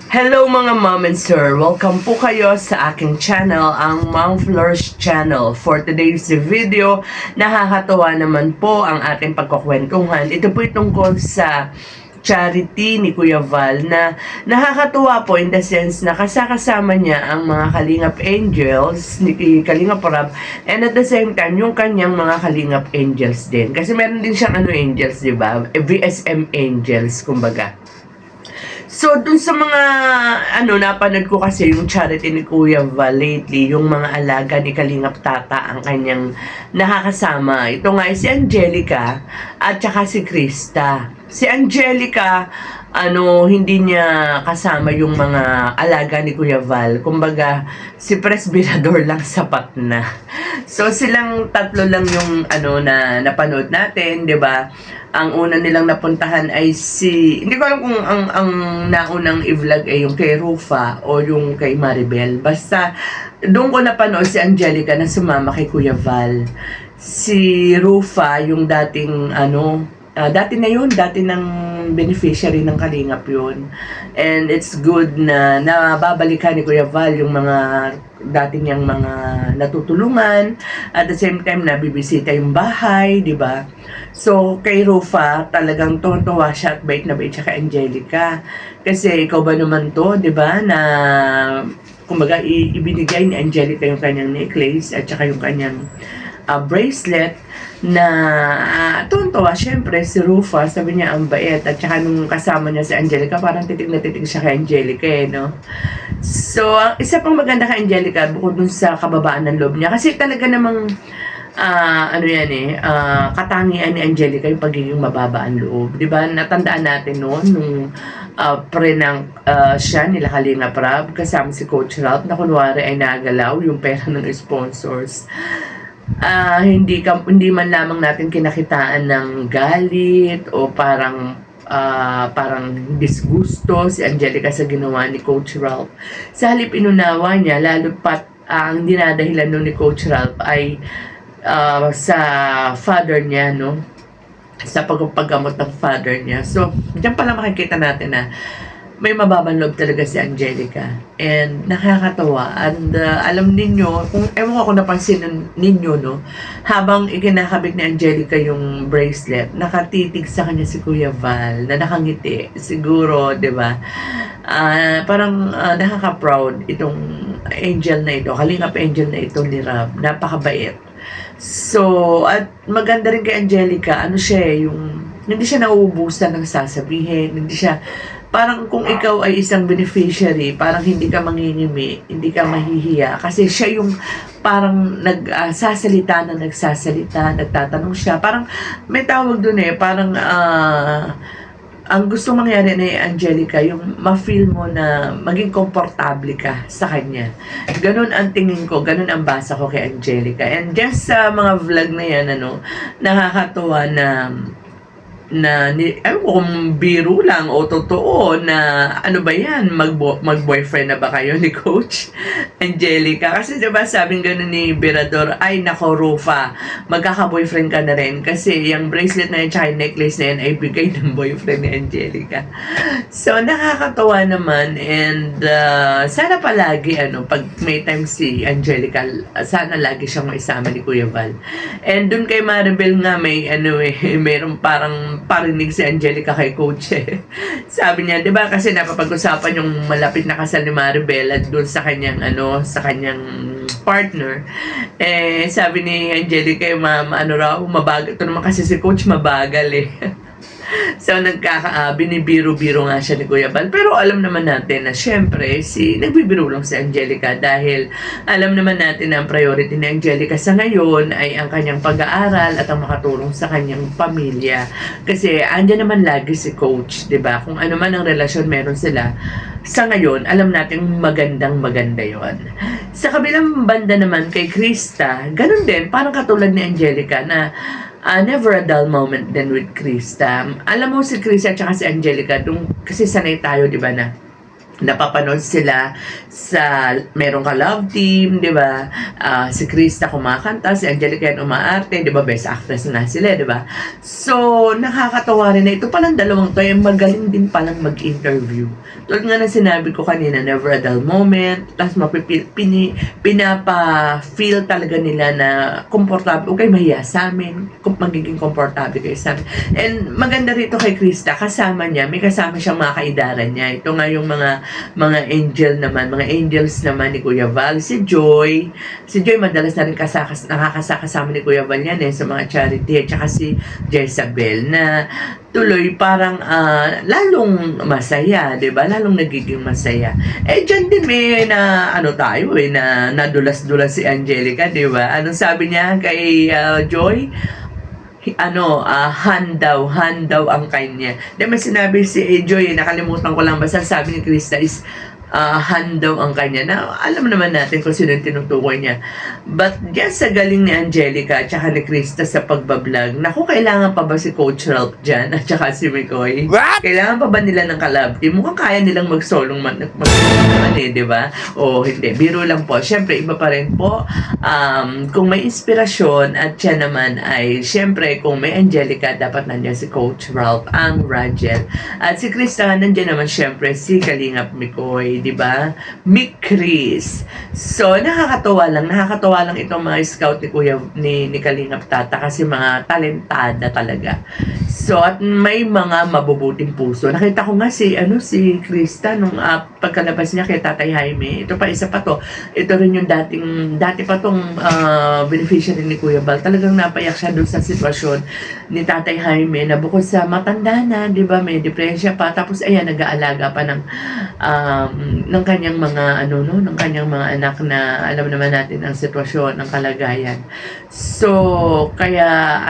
Hello mga mom and sir! Welcome po kayo sa aking channel, ang Mom Flourish Channel. For today's video, nakakatuwa naman po ang ating pagkukwentuhan. Ito po tungkol sa charity ni Kuya Val na nakakatuwa po in the sense na kasama niya ang mga Kalingap Angels ni Kalingap Rab, and at the same time yung kanyang mga Kalingap Angels din. Kasi meron din siyang angels, di ba? VSM Angels, kumbaga. So, dun sa mga, napanood ko kasi yung charity ni Kuya Val lately, yung mga alaga ni Kalingap Tata, ang kanyang nakakasama. Ito nga si Angelica at saka si Krista. Si Angelica, hindi niya kasama yung mga alaga ni Kuya Val. Kumbaga, si Presbyrador lang sapat na. So, silang tatlo lang yung, na napanood natin, di ba? Ang una nilang napuntahan ay hindi ko alam kung ang naunang i-vlog ay yung kay Rufa o yung kay Maribel. Basta, doon ko napanood si Angelica na sumama kay Kuya Val. Si Rufa, yung dating, dati ng beneficiary ng Kalingap yun. And it's good na nababalikan ni Kuya Val yung mga dati niyang mga natutulungan, at the same time nabibisita yung bahay, di ba? So kay Rufa talagang tuwa siya at bait na bait siya kay Angelica, kasi ikaw ba naman to, di ba, na kumbaga ibinigay ni Angelica yung kanyang necklace at saka yung kanyang bracelet na tuwa. Syempre si Rufa, sabi niya ang bait, at saka nung kasama niya si Angelica, parang titig na titig siya kay Angelica, no? So, isa pang maganda kay Angelica, bukod dun sa kababaan ng loob niya, kasi talaga namang katangian ni Angelica yung pagiging mababa ang loob, di ba? Natandaan natin noon nung siya nila Kalingap Rab kasama si Coach Ralph, na kunwari ay nagalaw yung pera ng sponsors. Hindi man lamang natin kinakitaan ng galit o parang disgusto si Angelica sa ginawa ni Coach Ralph. Sa halip inunawa niya, lalo pat ang dinadahilan nun ni Coach Ralph ay sa father niya, no? Sa pagpagamot ng father niya. So, diyan pala makikita natin na may mababang loob talaga si Angelica. And nakakatawa. And alam ninyo, ewan ko kung napansin ninyo, no? Habang ikinakabit ni Angelica yung bracelet, nakatitig sa kanya si Kuya Val, na nakangiti. Siguro, di ba? Parang nakaka-proud itong angel na ito, Kalingap Angel na ito ni Rab. Napakabait. So, at maganda rin kay Angelica, hindi siya nauubusan ng sasabihin, hindi siya, parang kung ikaw ay isang beneficiary, parang hindi ka mangingimi, hindi ka mahihiya, kasi siya yung parang nagsasalita, nagtatanong siya, parang may tawag dun parang ang gusto mangyari ni Angelica, yung ma-feel mo na maging komportable ka sa kanya. Ganun ang tingin ko, ganun ang basa ko kay Angelica. And just sa mga vlog na yan, nakakatuwa ewan ko kung biro lang o totoo na ba yan, mag-boyfriend na ba kayo ni Coach Angelica? Kasi diba sabing gano'n ni Birador, ay nako Rufa, magkaka-boyfriend ka na rin, kasi yung bracelet na yan tsaka yung necklace na yan ay bigay ng boyfriend ni Angelica. So nakakatawa naman, and sana palagi pag may time si Angelica, sana lagi siyang maisama ni Kuya Val. And dun kay Maribel nga may mayroong parang parinig si Angelica kay Coach Sabi niya, 'di ba, kasi napapag-usapan yung malapit na kasal ni Maribel at doon sa kanyang partner. Sabi ni Angelica, ma'am, mabagal. Ito naman kasi si Coach mabagal So, binibiro-biro nga siya ni Kuya Val. Pero alam naman natin na syempre, nagbibiro lang si Angelica, dahil alam naman natin na ang priority ni Angelica sa ngayon ay ang kanyang pag-aaral at ang makatulong sa kanyang pamilya. Kasi andyan naman lagi si Coach, 'di ba? Kung ano man ang relasyon meron sila, sa ngayon, alam natin maganda yon. Sa kabilang banda naman kay Krista, ganun din, parang katulad ni Angelica na never a dull moment din with Krista. Alam mo si Krista at si Angelica, kasi sanay tayo, di ba, na napapanood sila sa meron ka love team, di ba? Si Krista kumakanta, si Angelica yan umaarte, di ba? Best actress na sila, di ba? So, nakakatawa rin na ito palang dalawang to, ay magaling din palang mag-interview. Tulad nga na sinabi ko kanina, never a dull moment, tapos pinapa-feel talaga nila na komportable, okay, mahiya sa amin, magiging komportable kayo sa amin. And maganda rito kay Krista, kasama niya, may kasama siyang mga kaidaran niya. Ito nga yung mga angels naman ni Kuya Val, si Joy madalas na rin nakakasama ni Kuya Val yan sa mga charity, at saka si Jezabel na tuloy parang lalong masaya, 'di ba? Lalong nagiging masaya. Diyan din may na na nadulas-dulas si Angelica, 'di ba? Anong sabi niya kay Joy? Han daw ang kanya. Di may sinabi si Joy, nakalimutan ko lang, basta sabi ni Krista is han daw ang kanya. Na alam naman natin kung sino yung tinutukoy niya. But yan sa galing ni Angelica at saka ni Krista sa pagbablog, naku, kailangan pa ba si Coach Ralph dyan at saka si McCoy? What? Kailangan pa ba nila ng collab team? Mukhang kaya nilang mag-solong di ba? O hindi, biro lang po. Siyempre, iba pa rin po. Kung may inspirasyon at siya naman ay, siyempre, kung may Angelica, dapat nandiyan si Coach Ralph, ang Rajel. At si Krista, nandiyan naman siyempre si Kalingap McCoy, di ba? Mick Chris. So, nakakatawa lang itong mga scout ni Kuya, ni Kalingap Tata kasi mga talentada talaga. So, at may mga mabubuting puso. Nakita ko nga si Krista nung pagkalabas niya kay Tatay Jaime. Ito pa, isa pa to. Ito rin yung dati pa tong beneficiary ni Kuya Val. Talagang napayak siya doon sa sitwasyon ni Tatay Jaime na bukod sa matanda na, di ba, may depresya pa. Tapos, ayan, nag-aalaga pa ng kanyang mga ng kanyang mga anak na alam naman natin ang sitwasyon, ang kalagayan. So, kaya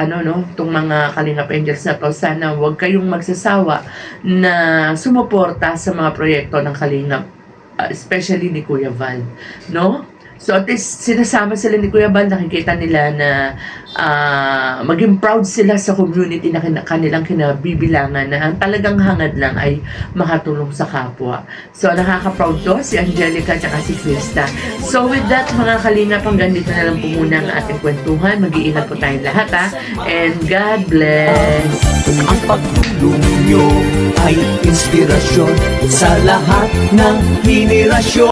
tong mga Kalingap Angels na to, sana huwag kayong magsasawa na sumuporta sa mga proyekto ng Kalingap, especially ni Kuya Val, no? So at least sinasama sila ni Kuya Val, nakikita nila na maging proud sila sa community na kanilang kinabibilangan, na ang talagang hangad lang ay makatulong sa kapwa. So nakaka-proud to si Angelica at si Krista. So with that, mga Kalingap, hanggang dito na lang po muna ang ating kwentuhan. Mag-iingat po tayong lahat, and God bless. Ang pagtulong nyo ay inspirasyon sa lahat ng henerasyon.